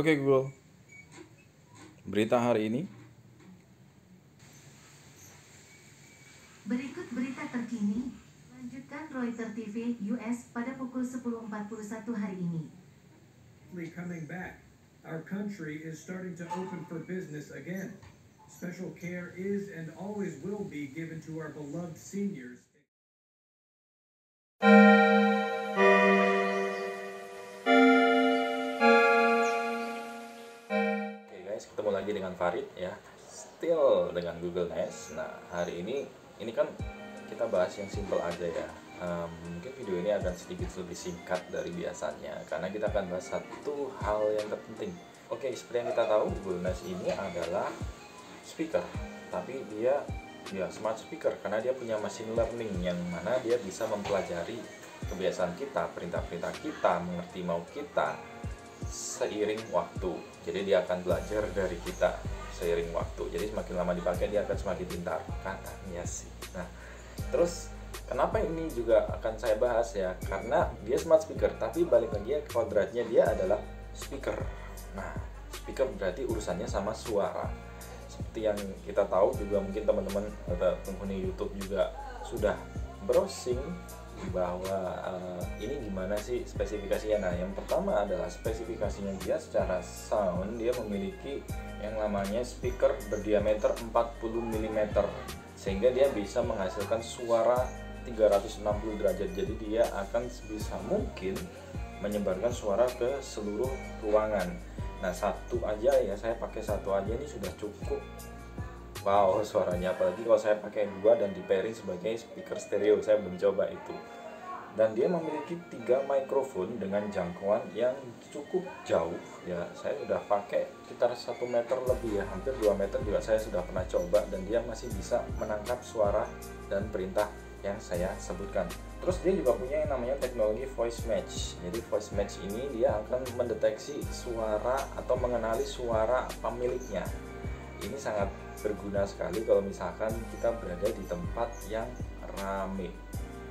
Oke Google, berita hari ini. Berikut berita terkini, lanjutkan Reuters TV US pada pukul 10.41 hari ini. Coming back, our country is starting to open for business again. Special care is and always will be given to our beloved seniors. Oke guys, ketemu lagi dengan Farid ya. Still dengan Google Nest. Nah, hari ini kan kita bahas yang simple aja ya. Mungkin video ini akan sedikit lebih singkat dari biasanya karena kita akan bahas satu hal yang terpenting. Oke, seperti yang kita tahu, Google Nest ini adalah speaker, tapi dia smart speaker karena dia punya machine learning yang mana dia bisa mempelajari kebiasaan kita, perintah-perintah kita, mengerti mau kita seiring waktu. Jadi dia akan belajar dari kita seiring waktu. Jadi semakin lama dipakai dia akan semakin pintar, katanya sih. Nah, terus kenapa ini juga akan saya bahas ya? Karena dia smart speaker, tapi balik lagi kodratnya dia adalah speaker. Nah, speaker berarti urusannya sama suara. Seperti yang kita tahu juga, mungkin teman-teman atau penghuni YouTube juga sudah browsing bahwa ini gimana sih spesifikasinya. Nah, yang pertama adalah spesifikasinya dia secara sound. Dia memiliki yang namanya speaker berdiameter 40 mm sehingga dia bisa menghasilkan suara 360 derajat. Jadi dia akan sebisa mungkin menyebarkan suara ke seluruh ruangan. Nah, satu aja ya, saya pakai satu aja ini sudah cukup. Wow, suaranya, apalagi kalau saya pakai dua dan di pairing sebagai speaker stereo. Saya belum coba itu. Dan dia memiliki 3 mikrofon dengan jangkauan yang cukup jauh ya. Saya sudah pakai sekitar 1 meter lebih ya, hampir 2 meter juga saya sudah pernah coba, dan dia masih bisa menangkap suara dan perintah yang saya sebutkan. Terus dia juga punya yang namanya teknologi voice match. Jadi voice match ini dia akan mendeteksi suara atau mengenali suara pemiliknya. Ini sangat berguna sekali kalau misalkan kita berada di tempat yang rame.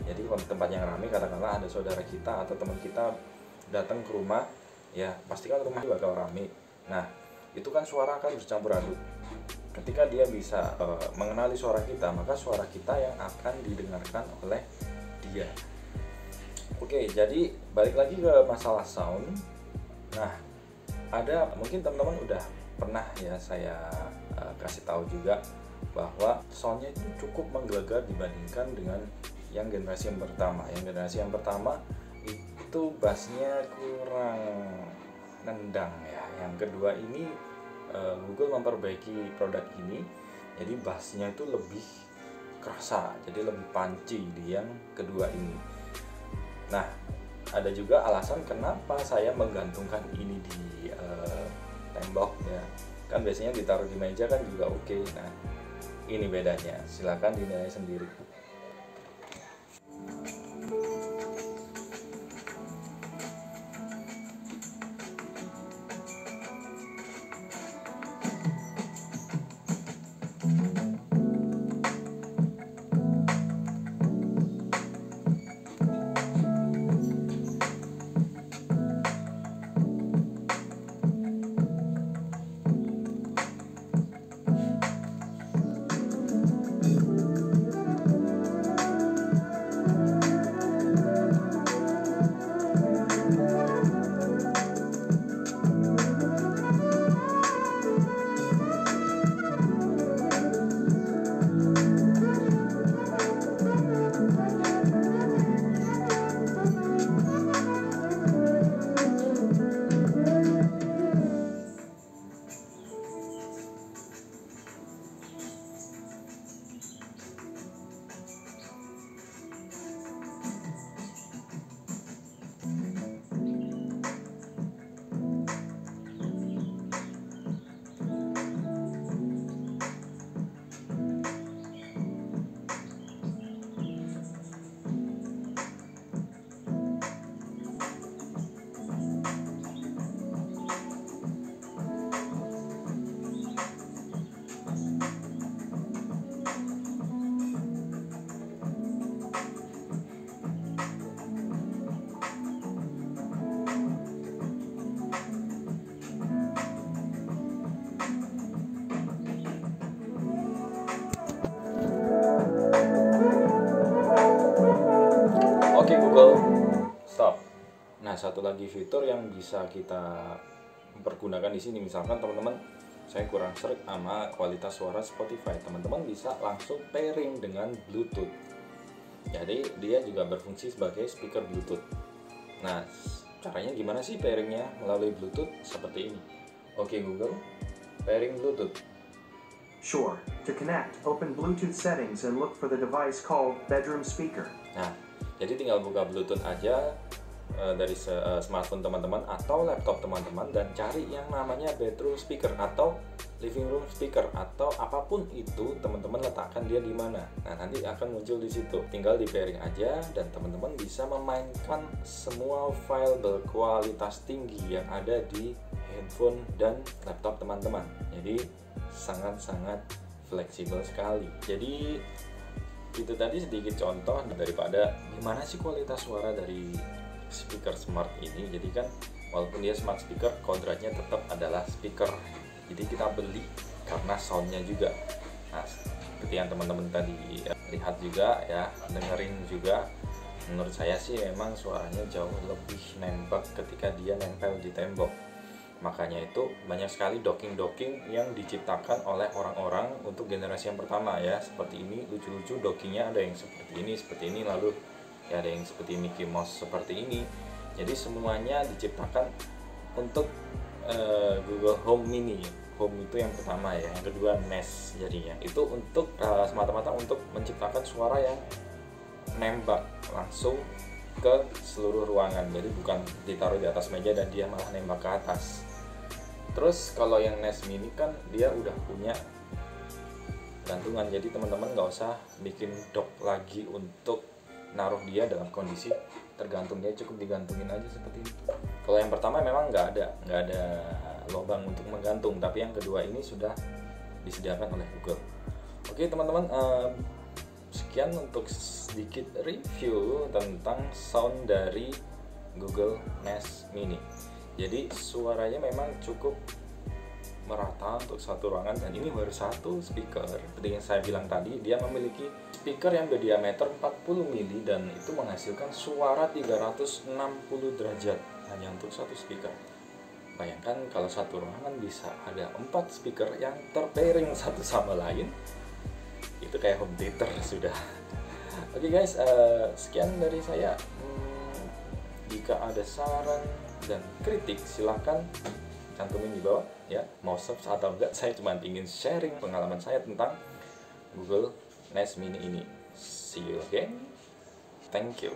Jadi kalau di tempat yang rame, katakanlah ada saudara kita atau teman kita datang ke rumah, ya pastikan rumah bakal rame. Nah, itu kan suara akan bercampur aduk. Ketika dia bisa mengenali suara kita, maka suara kita yang akan didengarkan oleh dia. Oke, jadi balik lagi ke masalah sound. Nah, ada mungkin teman-teman udah pernah ya saya kasih tahu juga bahwa soundnya itu cukup menggelegar dibandingkan dengan yang generasi yang pertama. Yang generasi yang pertama itu bassnya kurang nendang ya. Yang kedua ini Google memperbaiki produk ini, jadi bassnya itu lebih kerasa, jadi lebih punchy di yang kedua ini. Nah, ada juga alasan kenapa saya menggantungkan ini di tembok ya. Kan biasanya ditaruh di meja kan juga oke. Nah, ini bedanya, silakan dinilai sendiri. Google Stop. Nah, satu lagi fitur yang bisa kita pergunakan di sini, misalkan teman-teman saya kurang seret sama kualitas suara Spotify, teman-teman bisa langsung pairing dengan Bluetooth. Jadi dia juga berfungsi sebagai speaker Bluetooth. Nah, caranya gimana sih pairingnya melalui Bluetooth? Seperti ini. Oke Google, pairing Bluetooth. Sure. To connect, open Bluetooth settings and look for the device called bedroom speaker. Nah, jadi tinggal buka Bluetooth aja dari smartphone teman-teman atau laptop teman-teman dan cari yang namanya bedroom speaker atau living room speaker atau apapun itu, teman-teman letakkan dia di mana. Nah, nanti akan muncul di situ. Tinggal di pairing aja dan teman-teman bisa memainkan semua file berkualitas tinggi yang ada di handphone dan laptop teman-teman. Jadi sangat-sangat fleksibel sekali. Jadi itu tadi sedikit contoh daripada gimana sih kualitas suara dari speaker smart ini. Jadi kan walaupun dia smart speaker, kodratnya tetap adalah speaker. Jadi kita beli karena soundnya juga. Nah, seperti yang teman-teman tadi lihat juga ya, dengerin juga. Menurut saya sih memang suaranya jauh lebih nembak ketika dia nempel di tembok. Makanya itu banyak sekali docking-docking yang diciptakan oleh orang-orang untuk generasi yang pertama ya. Seperti ini, lucu-lucu dockingnya ada yang seperti ini, lalu ya ada yang seperti Mickey Mouse seperti ini. Jadi semuanya diciptakan untuk Google Home Mini. Home itu yang pertama ya, yang kedua Nest jadinya. Itu untuk semata-mata untuk menciptakan suara yang nembak langsung ke seluruh ruangan. Jadi bukan ditaruh di atas meja dan dia malah nembak ke atas. Terus kalau yang Nest Mini kan dia udah punya gantungan, jadi teman-teman nggak usah bikin dock lagi untuk naruh dia dalam kondisi tergantung, dia cukup digantungin aja seperti itu. Kalau yang pertama memang nggak ada lubang untuk menggantung, tapi yang kedua ini sudah disediakan oleh Google. Oke teman-teman, sekian untuk sedikit review tentang sound dari Google Nest Mini. Jadi suaranya memang cukup merata untuk satu ruangan dan ini baru satu speaker. Seperti yang saya bilang tadi, dia memiliki speaker yang berdiameter 40 mili dan itu menghasilkan suara 360 derajat hanya untuk satu speaker. Bayangkan kalau satu ruangan bisa ada 4 speaker yang terpairing satu sama lain, itu kayak home theater sudah. Oke guys, sekian dari saya. Jika ada saran dan kritik silahkan cantumin di bawah ya, mau subscribe atau enggak. Saya cuma ingin sharing pengalaman saya tentang Google Nest Mini ini. See you again. Thank you.